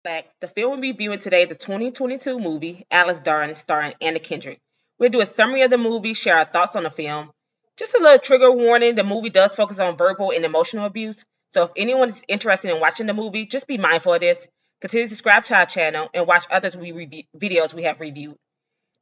Black. The film we're reviewing today is a 2022 movie, Alice Darling, starring Anna Kendrick. We'll do a summary of the movie, share our thoughts on the film. Just a little trigger warning, the movie does focus on verbal and emotional abuse. So if anyone is interested in watching the movie, just be mindful of this. Continue to subscribe to our channel and watch others videos we have reviewed.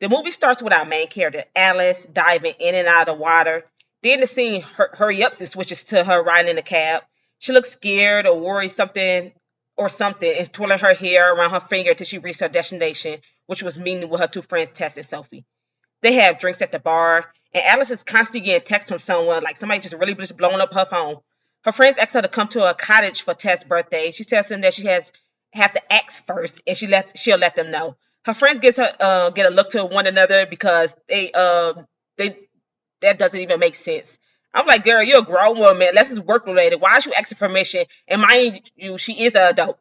The movie starts with our main character, Alice, diving in and out of the water. Then the scene hurry ups and switches to her riding in the cab. She looks scared or worried something and twirling her hair around her finger until she reached her destination, which was meeting with her two friends, Tess and Sophie. They have drinks at the bar, and Alice is constantly getting texts from someone, like somebody just blowing up her phone. Her friends ask her to come to a cottage for Tess' birthday. She tells them that she has have to ask first, and she'll let them know. Her friends get a look to one another because they that doesn't even make sense. I'm like, girl, you're a grown woman. Unless it's work related. Why is you asking permission? And mind you, she is an adult.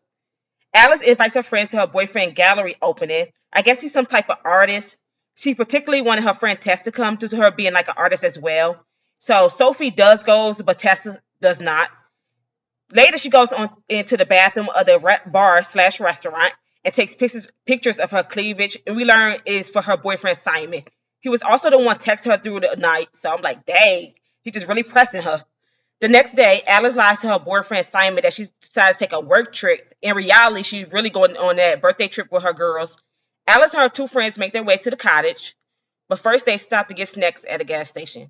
Alice invites her friends to her boyfriend gallery opening. I guess he's some type of artist. She particularly wanted her friend Tess to come due to her being like an artist as well. So Sophie does goes, but Tessa does not. Later, she goes on into the bathroom of the bar slash restaurant and takes pictures of her cleavage. And we learn is for her boyfriend Simon. He was also the one texting her through the night. So I'm like, dang, he just really pressing her. The next day, Alice lies to her boyfriend Simon that she's decided to take a work trip. In reality, she's really going on that birthday trip with her girls. Alice and her two friends make their way to the cottage, but first they stop to get snacks at a gas station.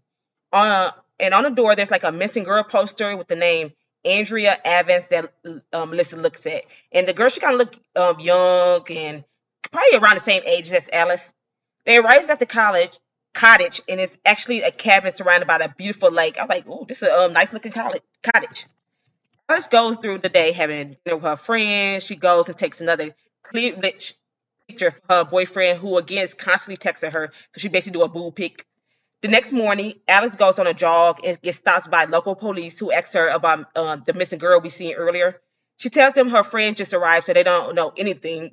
On the door, there's like a missing girl poster with the name Andrea Evans that Melissa looks at. And the girl, she kind of look young and probably around the same age as Alice. They arrive at the college cottage, and it's actually a cabin surrounded by a beautiful lake. I'm like, oh, this is a nice looking cottage. Alice goes through the day having dinner with her friends. She goes and takes another cleavage picture of her boyfriend, who again is constantly texting her. So she basically do a boo pic. The next morning, Alice goes on a jog and gets stopped by local police who ask her about the missing girl we seen earlier. She tells them her friend just arrived, so they don't know anything.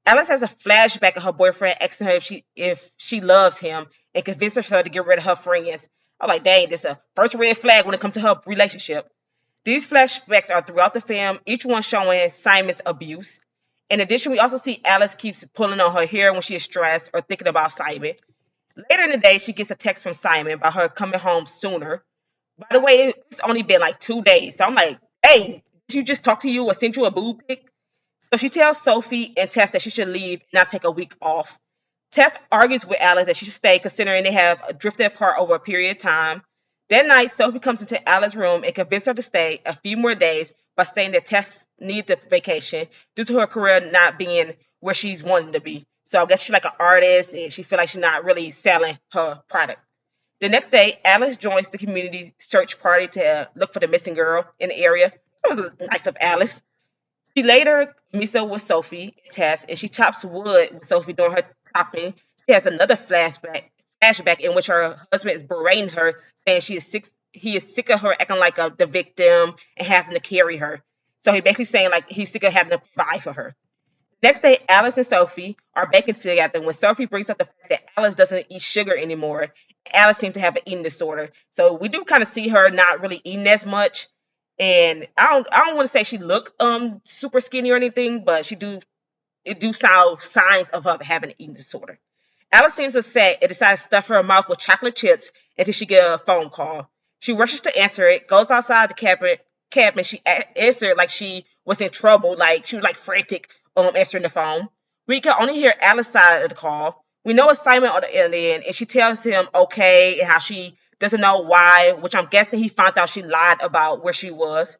Alice has a flashback of her boyfriend asking her if she loves him and convinces her to get rid of her friends. I'm like, dang, this is a first red flag when it comes to her relationship. These flashbacks are throughout the film, each one showing Simon's abuse. In addition, we also see Alice keeps pulling on her hair when she is stressed or thinking about Simon. Later in the day, she gets a text from Simon about her coming home sooner. By the way, it's only been like 2 days. So I'm like, hey, did you just talk to you or send you a boob pic? So she tells Sophie and Tess that she should leave and not take a week off. Tess argues with Alice that she should stay considering they have drifted apart over a period of time. That night, Sophie comes into Alice's room and convinces her to stay a few more days by stating that Tess needs the vacation due to her career not being where she's wanting to be. So I guess she's like an artist and she feel like she's not really selling her product. The next day, Alice joins the community search party to look for the missing girl in the area. That was nice of Alice. She later meets up with Sophie and Tess, and she chops wood with Sophie during her chopping. She has another flashback in which her husband is berating her, saying he is sick of her acting like the victim and having to carry her. So he basically saying like he's sick of having to provide for her. Next day, Alice and Sophie are baking together when Sophie brings up the fact that Alice doesn't eat sugar anymore. Alice seems to have an eating disorder. So we do kind of see her not really eating as much. And I don't want to say she look super skinny or anything, but it do sound signs of her having an eating disorder. Alice seems upset and decides to stuff her mouth with chocolate chips until she get a phone call. She rushes to answer it, goes outside the cabin. She answered like she was in trouble, like she was like frantic answering the phone. We can only hear Alice's side of the call. We know it's Simon on the end, and she tells him okay and how she doesn't know why, which I'm guessing he found out she lied about where she was.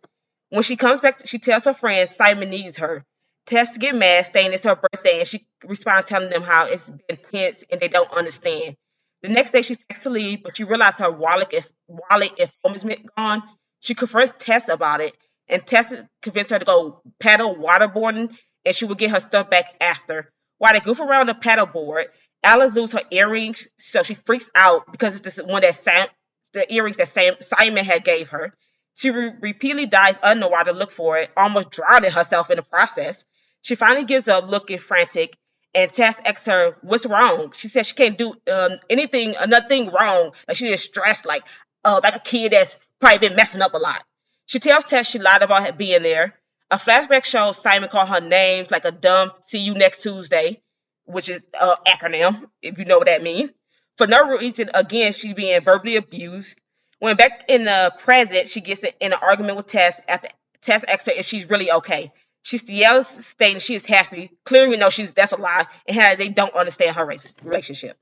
When she comes back, she tells her friends Simon needs her. Tess get mad, saying it's her birthday, and she responds telling them how it's been tense and they don't understand. The next day, she packs to leave, but she realizes her wallet and phone is gone. She confronts Tess about it, and Tess convinced her to go paddle waterboarding, and she will get her stuff back after. While they goof around the paddleboard, Alice loses her earrings, so she freaks out because it's this one that the earrings that Simon had gave her. She repeatedly dives underwater to look for it, almost drowning herself in the process. She finally gives up, looking frantic, and Tess asks her, "What's wrong?" She says she can't do nothing wrong. Like she's just stressed, like a kid that's probably been messing up a lot. She tells Tess she lied about being there. A flashback shows Simon called her names like a dumb "See you next Tuesday," which is an acronym, if you know what that means. For no reason, again, she's being verbally abused. When back in the present, she gets in an argument with Tess after Tess asks her if she's really okay. She yells, stating she is happy. Clearly, we know that's a lie, and how they don't understand her relationship.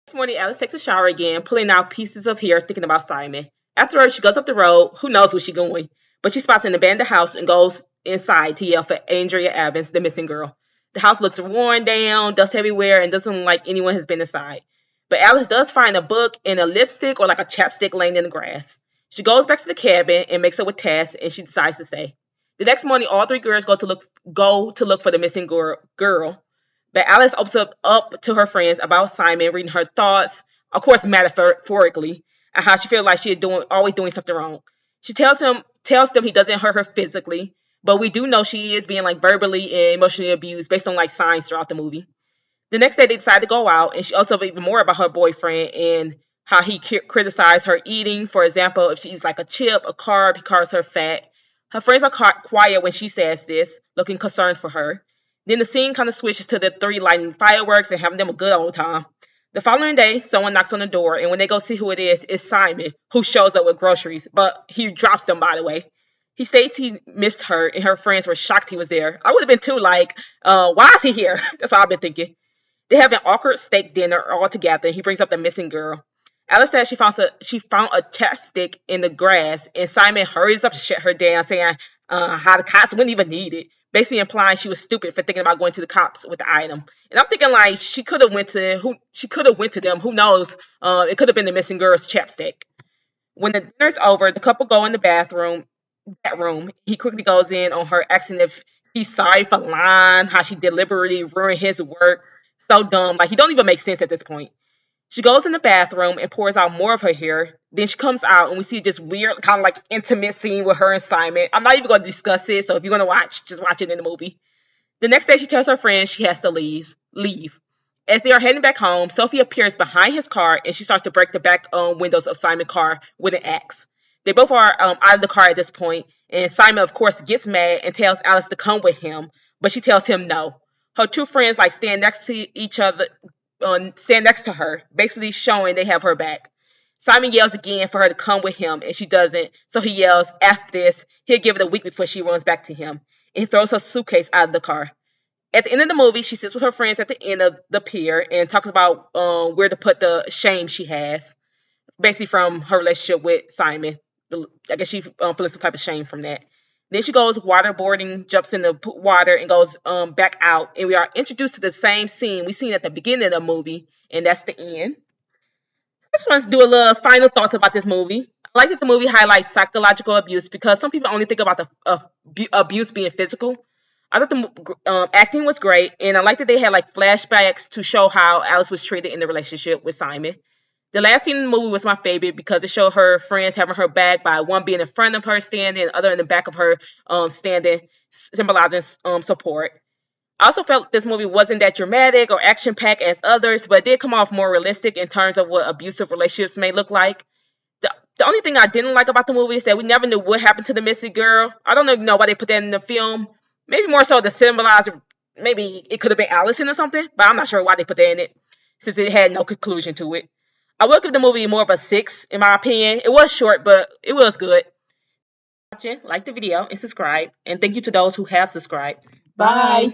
Next morning, Alice takes a shower again, pulling out pieces of hair, thinking about Simon. Afterwards, she goes up the road. Who knows where she's going? But she spots an abandoned house and goes inside to yell for Andrea Evans, the missing girl. The house looks worn down, dust everywhere, and doesn't look like anyone has been inside. But Alice does find a book and a lipstick or like a chapstick laying in the grass. She goes back to the cabin and makes up with Tess, and she decides to stay. The next morning, all three girls go to look for the missing girl. But Alice opens up to her friends about Simon, reading her thoughts, of course, metaphorically, and how she feels like she is always doing something wrong. She tells them he doesn't hurt her physically, but we do know she is being like verbally and emotionally abused based on like signs throughout the movie. The next day, they decide to go out, and she also even more about her boyfriend and how he criticized her eating. For example, if she eats like a chip, a carb, he calls her fat. Her friends are quiet when she says this, looking concerned for her. Then the scene kind of switches to the three lighting fireworks and having them a good old time. The following day, someone knocks on the door, and when they go see who it is, it's Simon, who shows up with groceries, but he drops them, by the way. He states he missed her, and her friends were shocked he was there. I would have been too, like, why is he here? That's what I've been thinking. They have an awkward steak dinner all together. He brings up the missing girl. Alice says she found a chapstick in the grass, and Simon hurries up to shut her down, saying how the cops wouldn't even need it, basically implying she was stupid for thinking about going to the cops with the item. And I'm thinking like she could have went to who she could have went to them. Who knows? It could have been the missing girl's chapstick. When the dinner's over, the couple go in the room. He quickly goes in on her, asking if he's sorry for lying, how she deliberately ruined his work. So dumb. Like he don't even make sense at this point. She goes in the bathroom and pours out more of her hair. Then she comes out and we see this weird kind of like intimate scene with her and Simon. I'm not even going to discuss it, so if you're going to watch, just watch it in the movie. The next day, she tells her friends she has to leave. As they are heading back home, Sophie appears behind his car and she starts to break the back windows of Simon's car with an axe. They both are out of the car at this point, and Simon, of course, gets mad and tells Alice to come with him, but she tells him no. Her two friends like stand next to her, basically showing they have her back. Simon yells again for her to come with him, and she doesn't. So he yells, F this. He'll give it a week before she runs back to him. And he throws her suitcase out of the car. At the end of the movie, she sits with her friends at the end of the pier and talks about where to put the shame she has, basically from her relationship with Simon. I guess she feels some type of shame from that. Then she goes waterboarding, jumps in the water, and goes back out. And we are introduced to the same scene we seen at the beginning of the movie, and that's the end. I just want to do a little final thoughts about this movie. I like that the movie highlights psychological abuse because some people only think about the abuse being physical. I thought the acting was great, and I like that they had like flashbacks to show how Alice was treated in the relationship with Simon. The last scene in the movie was my favorite because it showed her friends having her back by one being in front of her standing, and other in the back of her standing, symbolizing support. I also felt this movie wasn't that dramatic or action packed as others, but it did come off more realistic in terms of what abusive relationships may look like. The only thing I didn't like about the movie is that we never knew what happened to the missing girl. I don't even know why they put that in the film. Maybe more so to symbolize, maybe it could have been Allison or something, but I'm not sure why they put that in it since it had no conclusion to it. I will give the movie more of a 6, in my opinion. It was short, but it was good. Watching, like the video, and subscribe. And thank you to those who have subscribed. Bye.